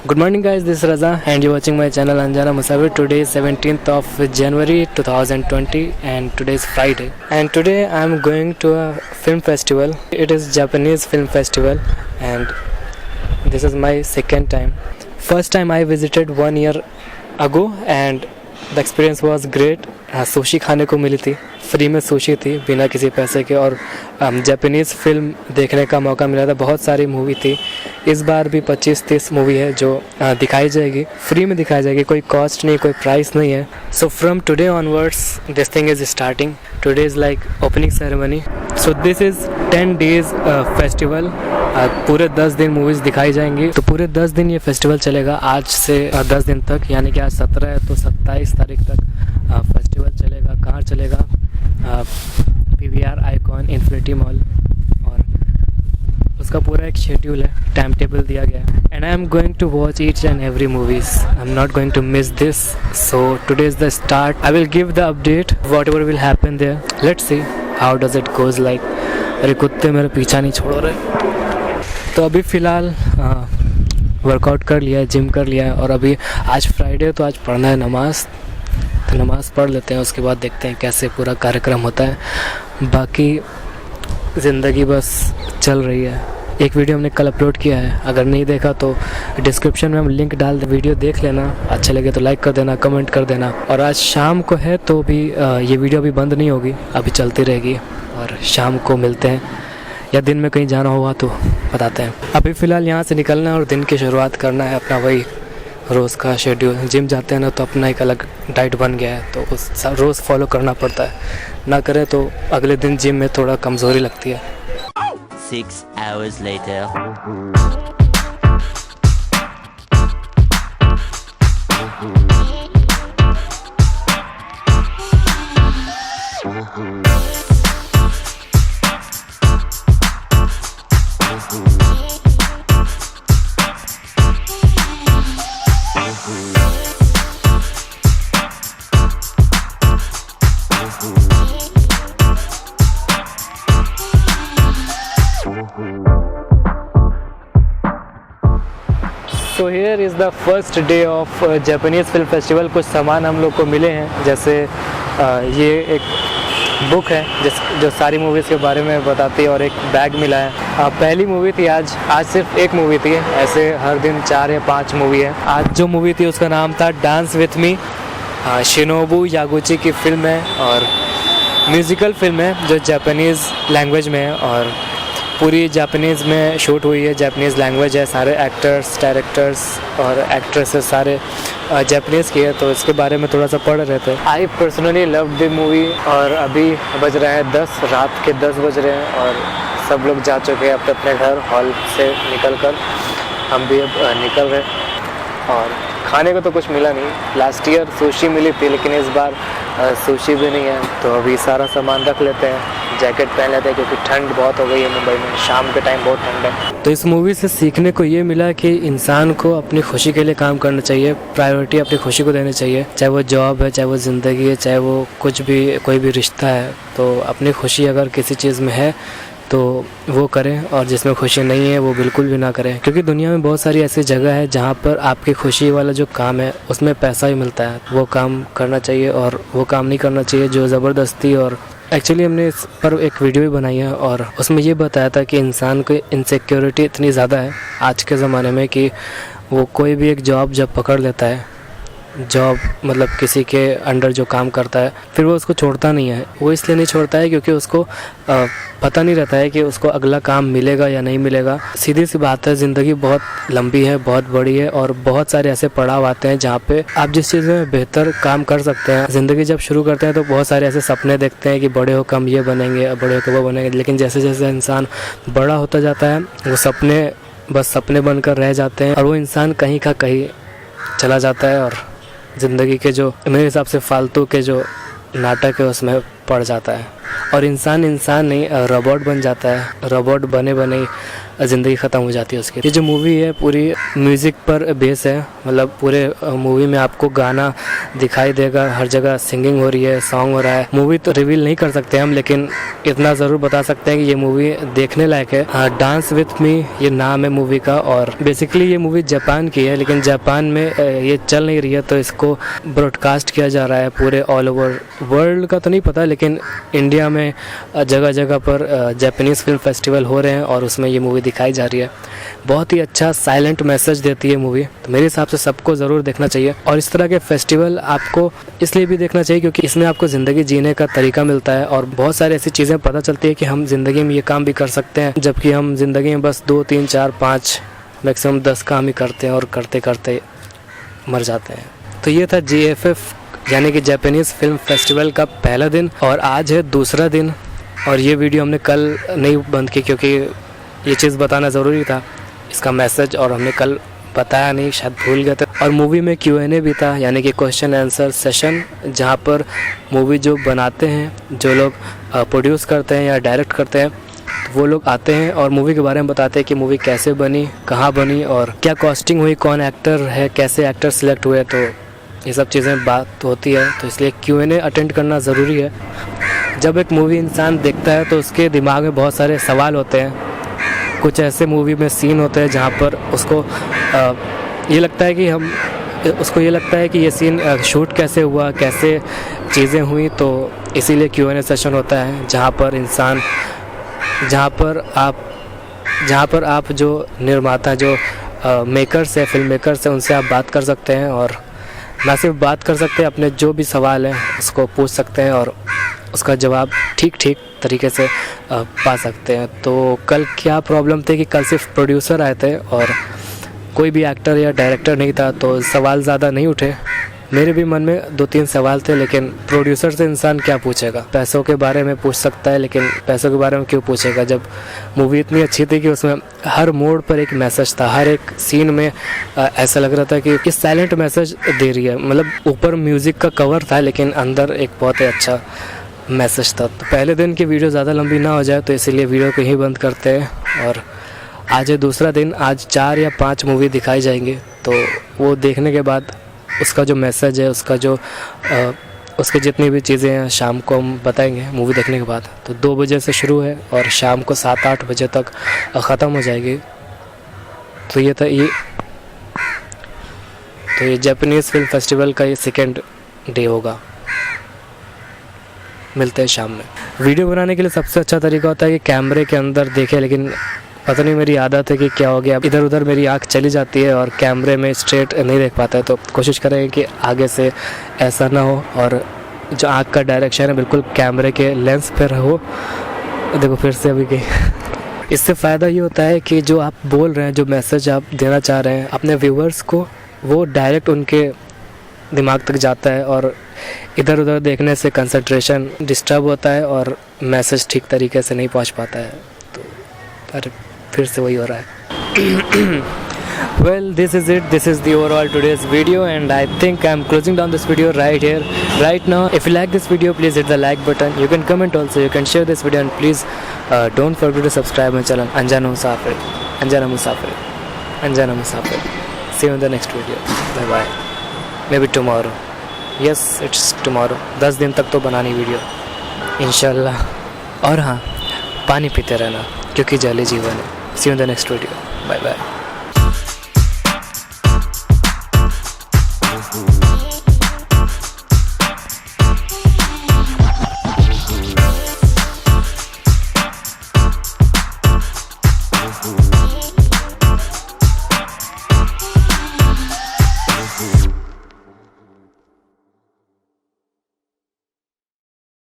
Good morning guys, this is Raza and you're watching my channel Anjana Musafir. Today is 17th of January 2020 and today is Friday. And today I'm going to a film festival. It is Japanese film festival and this is my second time. First time I visited 1 year ago and the experience was great. Sushi खाने को मिली थी, free में sushi थी बिना किसी पैसे के, और जापानीज़ फिल्म देखने का मौका मिला था। बहुत सारी मूवी थी, इस बार भी 25-30 मूवी है जो दिखाई जाएगी, फ्री में दिखाई जाएगी, कोई कॉस्ट नहीं, कोई प्राइस नहीं है। So from today onwards this thing is starting. Today is like opening ceremony. So this is 10 days festival. पूरे 10 दिन मूवीज़ दिखाई जाएंगी, तो पूरे 10 दिन ये फेस्टिवल चलेगा, आज से 10 दिन तक, यानी कि आज 17 है तो 27 तारीख तक फेस्टिवल चलेगा। कहाँ चलेगा? PVR आइकॉन इन्फिनिटी मॉल, और उसका पूरा एक शेड्यूल है, टाइम टेबल दिया गया है। And I am going to watch each and every movies, I am not going to miss this. So today is the start. I will give the update whatever will happen there. Let's see how does it goes like. अरे कुत्ते मेरा पीछा नहीं छोड़ रहे। तो अभी फ़िलहाल वर्कआउट कर लिया है, जिम कर लिया है, और अभी आज फ्राइडे तो आज पढ़ना है नमाज़, तो नमाज़ पढ़ लेते हैं, उसके बाद देखते हैं कैसे पूरा कार्यक्रम होता है। बाकी ज़िंदगी बस चल रही है। एक वीडियो हमने कल अपलोड किया है, अगर नहीं देखा तो डिस्क्रिप्शन में हम लिंक डाल दे, वीडियो देख लेना। अच्छा लगे तो लाइक कर देना, कमेंट कर देना। और आज शाम को है तो भी ये वीडियो अभी बंद नहीं होगी, अभी चलती रहेगी, और शाम को मिलते हैं, या दिन में कहीं जाना होगा तो बताते हैं। अभी फ़िलहाल यहाँ से निकलना है और दिन की शुरुआत करना है अपना वही रोज़ का शेड्यूल। जिम जाते हैं ना तो अपना एक अलग डाइट बन गया है, तो उस रोज़ फॉलो करना पड़ता है, ना करें तो अगले दिन जिम में थोड़ा कमज़ोरी लगती है। 6 hours later. So here is the first day of Japanese film festival. कुछ सामान हम लोग को मिले हैं, जैसे ये एक बुक है जो सारी मूवीज़ के बारे में बताती है, और एक बैग मिला है। पहली मूवी थी आज सिर्फ एक मूवी थी, ऐसे हर दिन 4 या 5 मूवी है। आज जो मूवी थी उसका नाम था डांस विथ मी। शिनोबू यागुची की फिल्म है और म्यूज़िकल फिल्म है जो जापानीज़ लैंग्वेज में है, और पूरी जापानीज़ में शूट हुई है। जापानीज़ लैंग्वेज है, सारे एक्टर्स, डायरेक्टर्स और एक्ट्रेसेस सारे जापानीज़ की है, तो इसके बारे में थोड़ा सा पढ़ रहे थे। I personally love the movie. और अभी बज रहा है 10, रात के 10 बज रहे हैं, और सब लोग जा चुके हैं अपने अपने घर हॉल से निकल कर। हम भी अब निकल रहे, और खाने को तो कुछ मिला नहीं। लास्ट ईयर सुशी मिली थी, लेकिन इस बार सुशी भी नहीं है, तो अभी सारा सामान रख लेते हैं, जैकेट पहन लेते हैं, क्योंकि ठंड बहुत हो गई है मुंबई में, शाम के टाइम बहुत ठंड है। तो इस मूवी से सीखने को ये मिला कि इंसान को अपनी खुशी के लिए काम करना चाहिए, प्रायोरिटी अपनी खुशी को देनी चाहिए, चाहे वो जॉब है, चाहे वो ज़िंदगी है, चाहे वो कुछ भी, कोई भी रिश्ता है। तो अपनी खुशी अगर किसी चीज़ में है तो वो करें, और जिसमें खुशी नहीं है वो बिल्कुल भी ना करें, क्योंकि दुनिया में बहुत सारी ऐसी जगह है जहाँ पर आपकी खुशी वाला जो काम है उसमें पैसा ही मिलता है, वो काम करना चाहिए, और वो काम नहीं करना चाहिए जो ज़बरदस्ती। और एक्चुअली हमने इस पर एक वीडियो भी बनाई है, और उसमें ये बताया था कि इंसान को इनसिक्योरिटी इतनी ज़्यादा है आज के ज़माने में कि वो कोई भी एक जॉब जब पकड़ लेता है, जॉब मतलब किसी के अंडर जो काम करता है, फिर वो उसको छोड़ता नहीं है। वो इसलिए नहीं छोड़ता है क्योंकि उसको पता नहीं रहता है कि उसको अगला काम मिलेगा या नहीं मिलेगा। सीधी सी बात है, ज़िंदगी बहुत लंबी है, बहुत बड़ी है, और बहुत सारे ऐसे पड़ाव आते हैं जहाँ पे आप जिस चीज़ में बेहतर काम कर सकते हैं। ज़िंदगी जब शुरू करते हैं तो बहुत सारे ऐसे सपने देखते हैं कि बड़े होकर हम ये बनेंगे, बड़े होकर वो बनेंगे, लेकिन जैसे जैसे इंसान बड़ा होता जाता है वो सपने बस सपने बनकर रह जाते हैं, और वो इंसान कहीं का कहीं चला जाता है, और ज़िंदगी के जो मेरे हिसाब से फालतू के जो नाटक है उसमें पड़ जाता है। और इंसान नहीं रोबोट बन जाता है। रोबोट बने बने ज़िंदगी ख़त्म हो जाती है उसकी। ये जो मूवी है पूरी म्यूज़िक पर बेस है, मतलब पूरे मूवी में आपको गाना दिखाई देगा, हर जगह सिंगिंग हो रही है, सॉन्ग हो रहा है। मूवी तो रिवील नहीं कर सकते हम, लेकिन इतना ज़रूर बता सकते हैं कि ये मूवी देखने लायक है। डांस विथ मी ये नाम है मूवी का, और बेसिकली ये मूवी जापान की है, लेकिन जापान में ये चल नहीं रही है, तो इसको ब्रॉडकास्ट किया जा रहा है पूरे ऑल ओवर वर्ल्ड का तो नहीं पता, लेकिन इंडिया में जगह जगह पर जापानीज़ फिल्म फेस्टिवल हो रहे हैं और उसमें ये मूवी दिखाई जा रही है। बहुत ही अच्छा साइलेंट मैसेज देती है मूवी, तो मेरे हिसाब से सबको ज़रूर देखना चाहिए। और इस तरह के फेस्टिवल आपको इसलिए भी देखना चाहिए क्योंकि इसमें आपको ज़िंदगी जीने का तरीका मिलता है और बहुत सारी ऐसी चीज़ें पता चलती है कि हम ज़िंदगी में ये काम भी कर सकते हैं, जबकि हम ज़िंदगी में बस 2 3 4 5 मैक्सिमम 10 काम ही करते हैं और करते करते मर जाते हैं। तो ये था JFF यानी कि जापानीज़ फिल्म फेस्टिवल का पहला दिन, और आज है दूसरा दिन। और ये वीडियो हमने कल नहीं बंद की क्योंकि ये चीज़ बताना ज़रूरी था, इसका मैसेज, और हमने कल बताया नहीं, शायद भूल गए थे। और मूवी में Q&A भी था, यानी कि क्वेश्चन आंसर सेशन, जहाँ पर मूवी जो बनाते हैं, जो लोग प्रोड्यूस करते हैं या डायरेक्ट करते हैं, तो वो लोग आते हैं और मूवी के बारे में बताते हैं कि मूवी कैसे बनी, कहाँ बनी और क्या कॉस्टिंग हुई, कौन एक्टर है, कैसे एक्टर सिलेक्ट हुए। तो ये सब चीज़ें बात होती है, तो इसलिए Q&A अटेंड करना ज़रूरी है। जब एक मूवी इंसान देखता है तो उसके दिमाग में बहुत सारे सवाल होते हैं। कुछ ऐसे मूवी में सीन होते हैं जहाँ पर उसको ये लगता है कि ये सीन शूट कैसे हुआ, कैसे चीज़ें हुई। तो इसीलिए Q&A सेशन होता है, जहाँ पर आप जो निर्माता, जो मेकर्स है, फिल्म मेकर्स हैं, उनसे आप बात कर सकते हैं, और ना सिर्फ बात कर सकते हैं, अपने जो भी सवाल हैं उसको पूछ सकते हैं और उसका जवाब ठीक तरीके से पा सकते हैं। तो कल क्या प्रॉब्लम थी कि कल सिर्फ प्रोड्यूसर आए थे और कोई भी एक्टर या डायरेक्टर नहीं था, तो सवाल ज़्यादा नहीं उठे। मेरे भी मन में 2 3 सवाल थे, लेकिन प्रोड्यूसर से इंसान क्या पूछेगा। पैसों के बारे में पूछ सकता है, लेकिन पैसों के बारे में क्यों पूछेगा, जब मूवी इतनी अच्छी थी कि उसमें हर मोड़ पर एक मैसेज था। हर एक सीन में ऐसा लग रहा था कि इस साइलेंट मैसेज दे रही है, मतलब ऊपर म्यूज़िक का कवर था लेकिन अंदर एक बहुत ही अच्छा मैसेज था। तो पहले दिन की वीडियो ज़्यादा लंबी ना हो जाए, तो इसीलिए वीडियो को ही बंद करते हैं। और आज है दूसरा दिन, आज 4 या 5 मूवी दिखाई जाएंगे, तो वो देखने के बाद उसका जो मैसेज है, उसके जितनी भी चीज़ें हैं शाम को हम बताएंगे मूवी देखने के बाद। तो 2 बजे से शुरू है और शाम को 7 8 बजे तक ख़त्म हो जाएगी। तो ये जापानीज़ फिल्म फेस्टिवल का ये सेकेंड डे होगा। मिलते हैं शाम में। वीडियो बनाने के लिए सबसे अच्छा तरीका होता है कि कैमरे के अंदर देखें, लेकिन पता नहीं मेरी आदत है कि क्या हो गया, इधर उधर मेरी आँख चली जाती है और कैमरे में स्ट्रेट नहीं देख पाता है। तो कोशिश करें कि आगे से ऐसा ना हो और जो आँख का डायरेक्शन है बिल्कुल कैमरे के लेंस पर हो। देखो फिर से अभी गई। इससे फ़ायदा ये होता है कि जो आप बोल रहे हैं, जो मैसेज आप देना चाह रहे हैं अपने व्यूवर्स को, वो डायरेक्ट उनके दिमाग तक जाता है और इधर उधर देखने से कंसंट्रेशन डिस्टर्ब होता है और मैसेज ठीक तरीके से नहीं पहुंच पाता है। तो अरे फिर से वही हो रहा है। Well, this is it. This is the overall today's video, and I think I'm closing down this video right here, right now. If you like this video, please hit the like button. You can comment also. You can share this video, and please don't forget to subscribe my channel. Anjana Musafir. See you in the next video. Bye bye. Maybe tomorrow. Yes, it's tomorrow. 10 दिन तक तो बनानी video इंशाल्लाह। और हाँ, पानी पीते रहना क्योंकि जल ही जीवन है। See you in the next video. Bye bye.